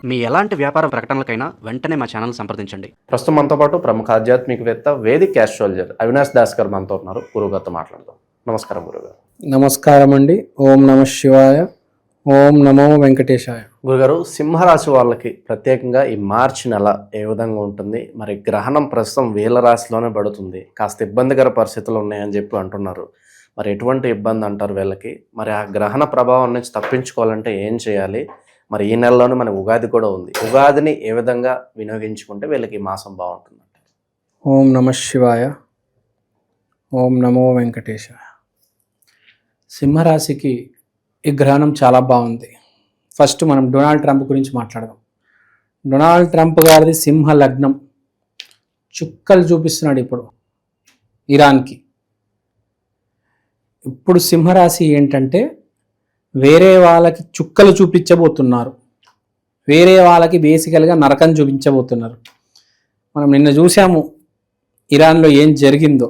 మీ ఎలాంటి వ్యాపార ప్రకటనలకైనా వెంటనే మా ఛానల్ సంప్రదించండి. ప్రస్తుతం మనతో పాటు ప్రముఖ ఆధ్యాత్మికవేత్త వేదిక్ ఆస్ట్రాలజర్ అవినాష్ దాస్ గారు మనతో ఉన్నారు. గురువుగారితో మాట్లాడదాం. నమస్కారం గురుగారు. నమస్కారం అండి. ఓం నమ శివాయ, ఓం నమో వెంకటేశాయ. గురుగారు, సింహరాశి వాళ్ళకి ప్రత్యేకంగా ఈ మార్చి నెల ఏ విధంగా ఉంటుంది? మరి గ్రహణం ప్రస్తుతం వీళ్ళ రాశిలోనే పడుతుంది, కాస్త ఇబ్బందికర పరిస్థితులు ఉన్నాయని చెప్పి అంటున్నారు. మరి ఎటువంటి ఇబ్బంది అంటారు వీళ్ళకి? మరి ఆ గ్రహణ ప్రభావం నుంచి తప్పించుకోవాలంటే ఏం చేయాలి? మరి ఈ నెలలోనే మన ఉగాది కూడా ఉంది. ఉగాదిని ఏ విధంగా వినియోగించుకుంటే వీళ్ళకి ఈ మాసం బాగుంటుంది? ఓం నమ శివాయ, ఓం నమో వెంకటేశాయ. సింహరాశికి ఈ గ్రహణం చాలా బాగుంది. ఫస్ట్ మనం డొనాల్డ్ ట్రంప్ గురించి మాట్లాడదాం. డొనాల్డ్ ట్రంప్ గారిది సింహ లగ్నం, చుక్కలు చూపిస్తున్నాడు ఇప్పుడు ఇరాన్కి. ఇప్పుడు సింహరాశి ఏంటంటే వేరే వాళ్ళకి చుక్కలు చూపించబోతున్నారు, వేరే వాళ్ళకి బేసికల్గా నరకం చూపించబోతున్నారు. మనం నిన్న చూసాము ఇరాన్లో ఏం జరిగిందో.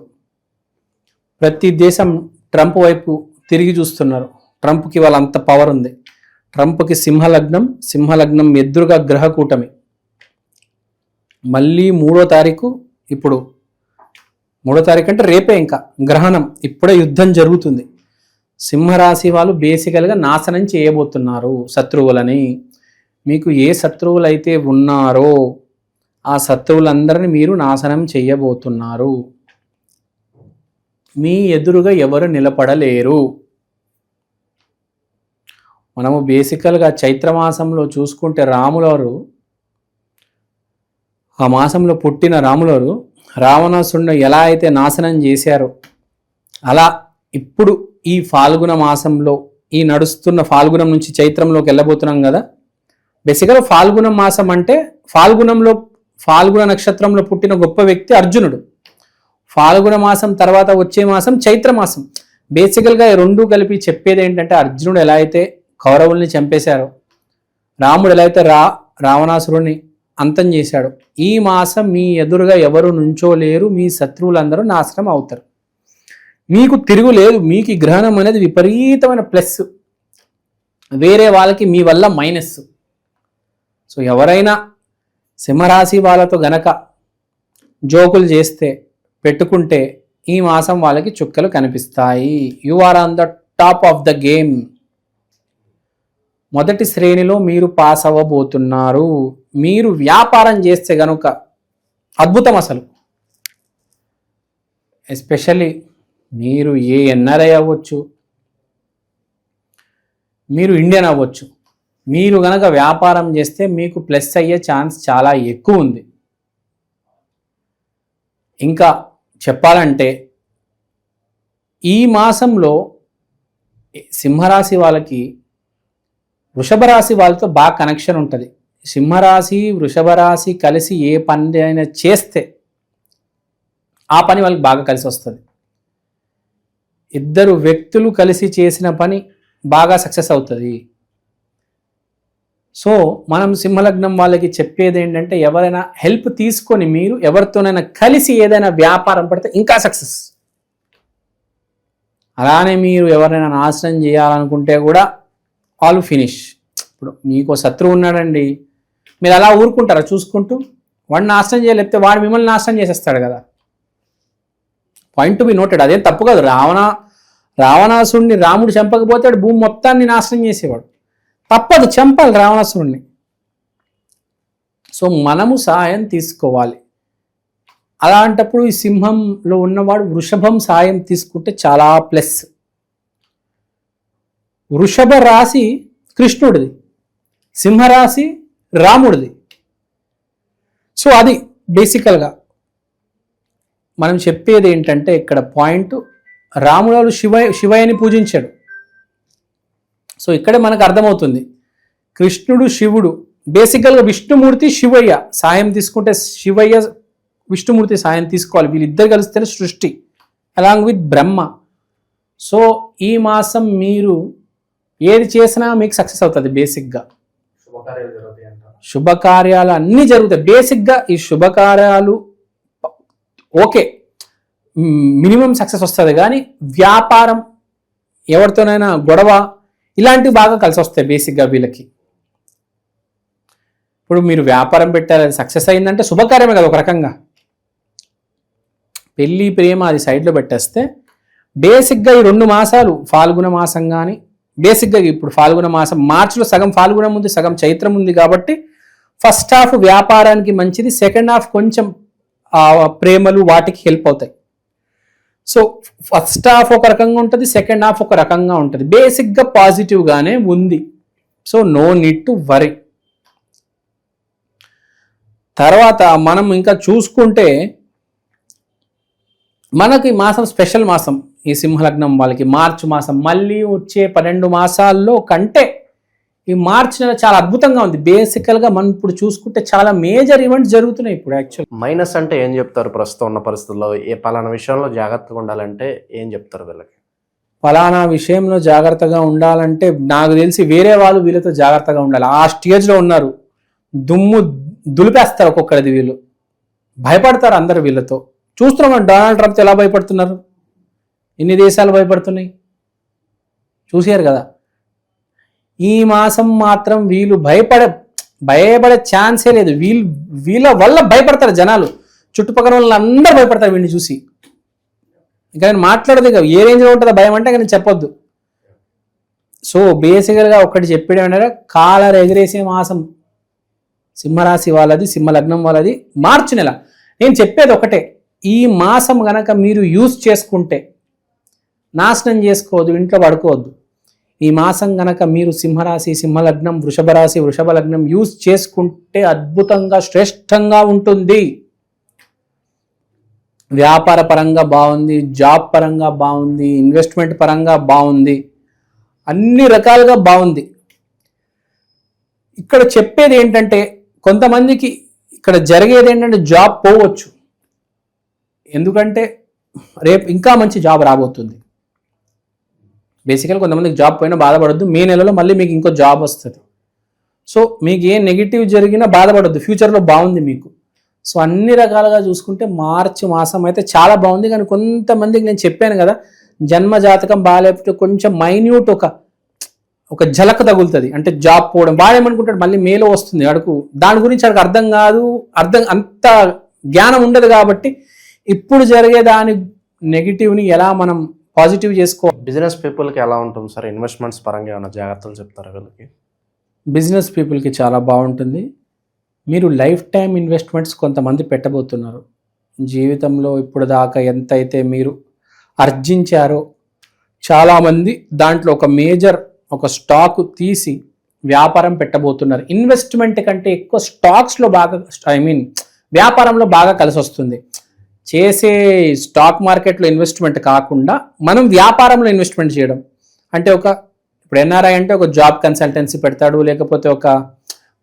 ప్రతి దేశం ట్రంప్ వైపు తిరిగి చూస్తున్నారు. ట్రంప్కి వాళ్ళంత పవర్ ఉంది. ట్రంప్కి సింహలగ్నం ఎదురుగా గ్రహ కూటమి. మళ్ళీ 3వ తారీఖు, ఇప్పుడు 3వ తారీఖు అంటే రేపే ఇంకా గ్రహణం. ఇప్పుడే యుద్ధం జరుగుతుంది. సింహరాశి వాళ్ళు బేసికల్గా నాశనం చేయబోతున్నారు శత్రువులని. మీకు ఏ శత్రువులు అయితే ఉన్నారో ఆ శత్రువులందరినీ మీరు నాశనం చేయబోతున్నారు. మీ ఎదురుగా ఎవరు నిలబడలేరు. మనము బేసికల్గా చైత్రమాసంలో చూసుకుంటే రాములవారు, ఆ మాసంలో పుట్టిన రాములవారు రావణాసురుడిని ఎలా అయితే నాశనం చేశారో అలా ఇప్పుడు ఈ ఫాల్గుణ మాసంలో, ఈ నడుస్తున్న ఫాల్గుణం నుంచి చైత్రంలోకి వెళ్ళబోతున్నాం కదా. బేసికల్గా ఫాల్గుణ మాసం అంటే ఫాల్గుణ నక్షత్రంలో పుట్టిన గొప్ప వ్యక్తి అర్జునుడు. ఫాల్గుణ మాసం తర్వాత వచ్చే మాసం చైత్రమాసం. బేసికల్గా ఈ రెండు కలిపి చెప్పేది ఏంటంటే అర్జునుడు ఎలా అయితే కౌరవుల్ని చంపేశారో, రాముడు ఎలా అయితే రావణాసురుడిని అంతం చేశాడు, ఈ మాసం మీ ఎదురుగా ఎవరు నుంచోలేరు. మీ శత్రువులందరూ నాశనం అవుతారు. మీకు తిరుగులేదు. మీకు ఈ గ్రహణం అనేది విపరీతమైన ప్లస్, వేరే వాళ్ళకి మీ వల్ల మైనస్. సో ఎవరైనా సింహరాశి వాళ్ళతో గనక జోకులు చేస్తే, పెట్టుకుంటే ఈ మాసం వాళ్ళకి చుక్కలు కనిపిస్తాయి. You are on the top of the game. మొదటి శ్రేణిలో మీరు పాస్ అవ్వబోతున్నారు. మీరు వ్యాపారం చేస్తే గనుక అద్భుతం. అసలు ఎస్పెషల్లీ మీరు ఏ ఎన్ఆర్ఐ అవ్వచ్చు, మీరు ఇండియన్ అవ్వచ్చు, మీరు గనక వ్యాపారం చేస్తే మీకు ప్లస్ అయ్యే ఛాన్స్ చాలా ఎక్కువ ఉంది. ఇంకా చెప్పాలంటే ఈ మాసంలో సింహరాశి వాళ్ళకి వృషభ రాశి వాళ్ళతో బాగా కనెక్షన్ ఉంటుంది. సింహరాశి వృషభ రాశి కలిసి ఏ పని అయినా చేస్తే ఆ పని వాళ్ళకి బాగా కలిసి వస్తుంది. ఇద్దరు వ్యక్తులు కలిసి చేసిన పని బాగా సక్సెస్ అవుతుంది. సో మనం సింహలగ్నం వాళ్ళకి చెప్పేది ఏంటంటే ఎవరైనా హెల్ప్ తీసుకొని మీరు ఎవరితోనైనా కలిసి ఏదైనా వ్యాపారం పడితే ఇంకా సక్సెస్. అలానే మీరు ఎవరైనా నాశనం చేయాలనుకుంటే కూడా ఆల్ ఫినిష్. ఇప్పుడు మీకు శత్రువు ఉన్నాడండి, మీరు అలా ఊరుకుంటారా చూసుకుంటూ? వాడిని నాశనం చేయలేకపోతే వాడు మిమ్మల్ని నాశనం చేసేస్తాడు కదా. Point to be noted. అదేం తప్పు కాదు. రావణాసుడిని రాముడు చంపకపోతే వాడు భూమి మొత్తాన్ని నాశనం చేసేవాడు. తప్పదు, చంపాలి రావణాసురుణ్ణి. సో మనము సహాయం తీసుకోవాలి. అలాంటప్పుడు ఈ సింహంలో ఉన్నవాడు వృషభం సాయం తీసుకుంటే చాలా ప్లస్. వృషభ రాశి కృష్ణుడిది, సింహరాశి రాముడిది. సో అది బేసికల్గా మనం చెప్పేది ఏంటంటే ఇక్కడ పాయింట్, రాముడు శివయ్యని పూజించాడు. సో ఇక్కడే మనకు అర్థమవుతుంది కృష్ణుడు శివుడు బేసికల్గా విష్ణుమూర్తి శివయ్య సాయం తీసుకుంటే శివయ్య విష్ణుమూర్తి సాయం తీసుకోవాలి. వీళ్ళిద్దరు కలిస్తేనే సృష్టి అలాంగ్ విత్ బ్రహ్మ. సో ఈ మాసం మీరు ఏది చేసినా మీకు సక్సెస్ అవుతుంది. బేసిక్గా శుభకార్యాలు అన్నీ జరుగుతాయి. బేసిక్గా ఈ శుభకార్యాలు ఓకే, మినిమం సక్సెస్ వస్తుంది. కానీ వ్యాపారం, ఎవరితోనైనా గొడవ, ఇలాంటివి బాగా కలిసి వస్తాయి బేసిక్గా వీళ్ళకి. ఇప్పుడు మీరు వ్యాపారం పెట్టారు, అది సక్సెస్ అయిందంటే శుభకార్యమే కదా ఒక రకంగా. పెళ్ళి ప్రేమ అది సైడ్లో పెట్టేస్తే బేసిక్గా ఈ 2 మాసాలు ఫాల్గుణ మాసం కానీ, బేసిక్గా ఇప్పుడు ఫాల్గుణ మాసం మార్చిలో సగం ఫాల్గుణం ఉంది, సగం చైత్రం ఉంది కాబట్టి ఫస్ట్ హాఫ్ వ్యాపారానికి మంచిది, సెకండ్ హాఫ్ కొంచెం ప్రేమలు వాటికి హెల్ప్ అవుతాయి. సో ఫస్ట్ హాఫ్ ఒక రకంగా ఉంటుంది, సెకండ్ హాఫ్ ఒక రకంగా ఉంటుంది. బేసిక్గా పాజిటివ్గానే ఉంది. So no need to worry. తర్వాత మనం ఇంకా చూసుకుంటే మనకి మాసం స్పెషల్ మాసం ఈ సింహలగ్నం వాళ్ళకి మార్చి మాసం. మళ్ళీ వచ్చే 12 మాసాల్లో కంటే ఈ మార్చి నెల చాలా అద్భుతంగా ఉంది. బేసికల్గా మనం ఇప్పుడు చూసుకుంటే చాలా మేజర్ ఈవెంట్స్ జరుగుతున్నాయి ఇప్పుడు. యాక్చువల్ మైనస్ అంటే ఏం చెప్తారు? ప్రస్తుతం ఉన్న పరిస్థితుల్లో ఏ పలానా విషయంలో జాగ్రత్తగా ఉండాలంటే ఏం చెప్తారు వీళ్ళకి? ఫలానా విషయంలో జాగ్రత్తగా ఉండాలంటే నాకు తెలిసి వేరే వాళ్ళు వీళ్ళతో జాగ్రత్తగా ఉండాలి. ఆ స్టేజ్లో ఉన్నారు. దుమ్ము దులిపేస్తారు ఒక్కొక్కరిది. వీళ్ళు భయపడతారు అందరు వీళ్ళతో. చూస్తున్నాం డొనాల్డ్ ట్రంప్ ఎలా భయపడుతున్నారు, ఎన్ని దేశాలు భయపడుతున్నాయి చూసారు కదా. ఈ మాసం మాత్రం వీళ్ళు భయపడే ఛాన్సే లేదు. వీళ్ళ వల్ల భయపడతారు జనాలు. చుట్టుపక్కల వాళ్ళు అందరూ భయపడతారు వీడిని చూసి. ఇంకా నేను మాట్లాడదు ఇక ఏ రేంజ్లో ఉంటుందో భయం అంటే నేను చెప్పొద్దు. సో బేసికల్గా ఒకటి చెప్పడం అంటే కాలర్ ఎగిరేసే మాసం సింహరాశి వాళ్ళది, సింహలగ్నం వాళ్ళది మార్చి నెల. నేను చెప్పేది ఒకటే, ఈ మాసం గనక మీరు యూజ్ చేసుకుంటే నాశనం చేసుకోవద్దు, ఇంట్లో పడుకోవద్దు. ఈ మాసం గనక మీరు సింహరాశి, సింహలగ్నం, వృషభ రాశి, వృషభ లగ్నం యూజ్ చేసుకుంటే అద్భుతంగా శ్రేష్టంగా ఉంటుంది. వ్యాపార పరంగా బాగుంది, జాబ్ పరంగా బాగుంది, ఇన్వెస్ట్మెంట్ పరంగా బాగుంది, అన్ని రకాలుగా బాగుంది. ఇక్కడ చెప్పేది ఏంటంటే కొంతమందికి ఇక్కడ జరిగేది ఏంటంటే జాబ్ పోవచ్చు. ఎందుకంటే రేపు ఇంకా మంచి జాబ్ రాబోతుంది. బేసికల్ కొంతమందికి జాబ్ పోయినా బాధపడద్దు. మే నెలలో మళ్ళీ మీకు ఇంకో జాబ్ వస్తుంది. సో మీకు ఏ నెగిటివ్ జరిగినా బాధపడద్దు, ఫ్యూచర్లో బాగుంది మీకు. సో అన్ని రకాలుగా చూసుకుంటే మార్చి మాసం అయితే చాలా బాగుంది. కానీ కొంతమందికి నేను చెప్పాను కదా, జన్మ జాతకం బాగాలేకపోతే కొంచెం మైన్యూట్ ఒక ఝలక తగులుతుంది. అంటే జాబ్ పోవడం, వాడేమనుకుంటాడు మళ్ళీ మేలో వస్తుంది అడుగు, దాని గురించి అడికి అర్థం కాదు, అంత జ్ఞానం ఉండదు. కాబట్టి ఇప్పుడు జరిగే దాని నెగిటివ్ని ఎలా మనం పాజిటివ్ చేసుకో. బిజినెస్ పీపుల్కి ఎలా ఉంటుంది సార్? ఇన్వెస్ట్మెంట్స్ పరంగా ఏమైనా జాగ్రత్తలు చెప్తారా వీళ్ళకి? బిజినెస్ పీపుల్కి చాలా బాగుంటుంది. మీరు లైఫ్ టైం ఇన్వెస్ట్మెంట్స్ కొంతమంది పెట్టబోతున్నారు. జీవితంలో ఇప్పుడు దాకా ఎంతైతే మీరు ఆర్జించారో చాలామంది దాంట్లో ఒక మేజర్ ఒక స్టాక్ తీసి వ్యాపారం పెట్టబోతున్నారు. ఇన్వెస్ట్మెంట్ కంటే ఎక్కువ స్టాక్స్లో బాగా వ్యాపారంలో బాగా కలిసి వస్తుంది. చేసే స్టాక్ మార్కెట్లో ఇన్వెస్ట్మెంట్ కాకుండా మనం వ్యాపారంలో ఇన్వెస్ట్మెంట్ చేయడం అంటే ఇప్పుడు ఎన్ఆర్ఐ అంటే ఒక జాబ్ కన్సల్టెన్సీ పెడతాడు, లేకపోతే ఒక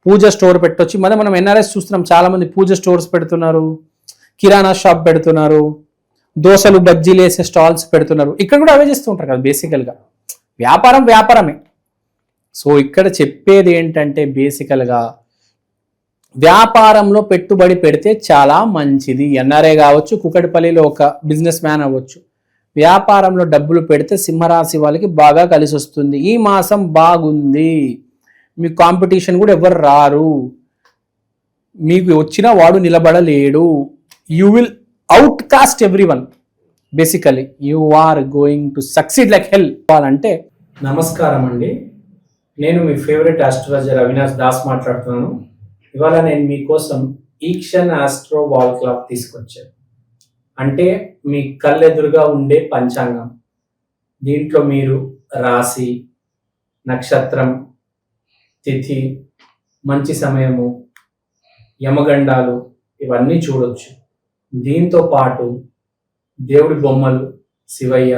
పూజ స్టోర్ పెట్టొచ్చి. మనం ఎన్ఆర్ఐస్ చూస్తున్నాం, చాలామంది పూజ స్టోర్స్ పెడుతున్నారు, కిరాణా షాప్ పెడుతున్నారు, దోశలు బజ్జీలు వేసే స్టాల్స్ పెడుతున్నారు. ఇక్కడ కూడా అవే చేస్తూ ఉంటారు కదా. బేసికల్గా వ్యాపారమే. సో ఇక్కడ చెప్పేది ఏంటంటే బేసికల్గా వ్యాపారంలో పెట్టుబడి పెడితే చాలా మంచిది. ఎన్ఆర్ఐ కావచ్చు, కుకటిపల్లిలో ఒక బిజినెస్ మ్యాన్ అవ్వచ్చు, వ్యాపారంలో డబ్బులు పెడితే సింహరాశి వాళ్ళకి బాగా కలిసి వస్తుంది. ఈ మాసం బాగుంది. మీ కాంపిటీషన్ కూడా ఎవరు రారు, మీకు వచ్చినా వాడు నిలబడలేడు. You will outcast everyone. Basically you are going to succeed like hell. అంటే నమస్కారం అండి, నేను మీ ఫేవరెట్ ఆస్ట్రాలజర్ అవినాష్ దాస్ మాట్లాడుతున్నాను. ఇవాళ నేను మీకోసం ఈక్షన్ ఆస్ట్రో వాల్ క్లాక్ తీసుకొచ్చాను. అంటే మీ కళ్ళెదురుగా ఉండే పంచాంగం. దీంట్లో మీరు రాశి, నక్షత్రం, తిథి, మంచి సమయము, యమగండాలు ఇవన్నీ చూడొచ్చు. దీంతో పాటు దేవుడి బొమ్మలు, శివయ్య,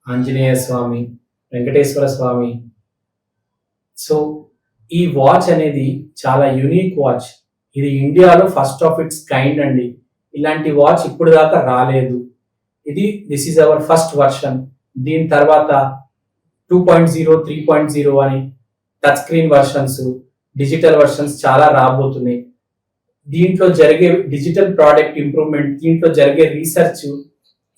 ఆంజనేయ స్వామి, వెంకటేశ్వర స్వామి. సో ఈ వాచ్ అనేది చాలా యూనిక్ వాచ్. ఇది ఇండియాలో ఫస్ట్ ఆఫ్ ఇట్స్ కైండ్ అండి. ఇలాంటి వాచ్ ఇప్పుడు దాకా రాలేదు. This is our first version. దీని తర్వాత 2.0, 3.0 అని touch screen versions, digital versions చాలా రాబోతున్నాయి. దీంట్లో జరిగే డిజిటల్ ప్రోడక్ట్ ఇంప్రూవ్మెంట్, దీంట్లో జరిగే రీసెర్చ్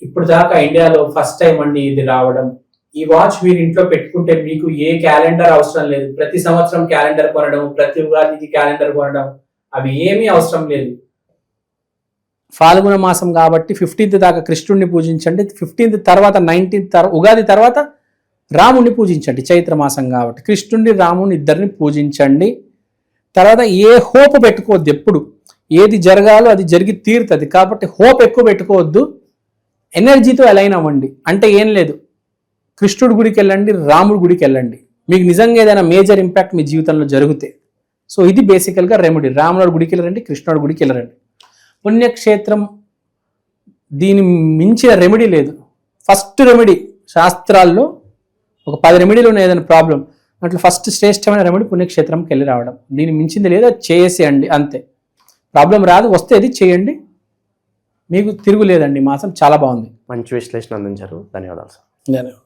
ఇప్పుడు దాకా ఇండియాలో ఫస్ట్ టైం అండి ఇది రావడం. ఈ వాచ్ మీరు ఇంట్లో పెట్టుకుంటే మీకు ఏ క్యాలెండర్ అవసరం లేదు. ప్రతి సంవత్సరం క్యాలెండర్ కొనడం, ప్రతి ఉగాదికి క్యాలెండర్ కొనడం అవి ఏమీ అవసరం లేదు. ఫాల్గుణ మాసం కాబట్టి 15th దాకా కృష్ణుడిని పూజించండి. 15th తర్వాత 19th ఉగాది తర్వాత రాముడిని పూజించండి. చైత్ర మాసం కాబట్టి కృష్ణుడిని రాముడిని ఇద్దరిని పూజించండి. తర్వాత ఏ హోప్ పెట్టుకోవద్దు. ఎప్పుడు ఏది జరగాలో అది జరిగి తీరుతుంది కాబట్టి హోప్ ఎక్కువ పెట్టుకోవద్దు. ఎనర్జీతో అలైన్ అవ్వండి. అంటే ఏం లేదు, కృష్ణుడి గుడికి వెళ్ళండి, రాముడి గుడికి వెళ్ళండి. మీకు నిజంగా ఏదైనా మేజర్ ఇంపాక్ట్ మీ జీవితంలో జరిగితే. సో ఇది బేసికల్గా రెమెడీ. రాముడి గుడికి వెళ్ళరండి, కృష్ణుడి గుడికి వెళ్ళరండి. పుణ్యక్షేత్రం దీని మించిన రెమెడీ లేదు. ఫస్ట్ రెమెడీ శాస్త్రాల్లో ఒక 10 రెమెడీలు ఉన్నాయి ఏదైనా ప్రాబ్లం, అట్లా ఫస్ట్ శ్రేష్టమైన రెమెడీ పుణ్యక్షేత్రంకి వెళ్ళి రావడం. దీన్ని మించింది లేదా, చేసేయండి అంతే. ప్రాబ్లం రాదు, వస్తే అది చేయండి, మీకు తిరుగులేదండి. మాసం చాలా బాగుంది. మంచి విశ్లేషణ అందించారు, ధన్యవాదాలు సార్. ధన్యవాదాలు.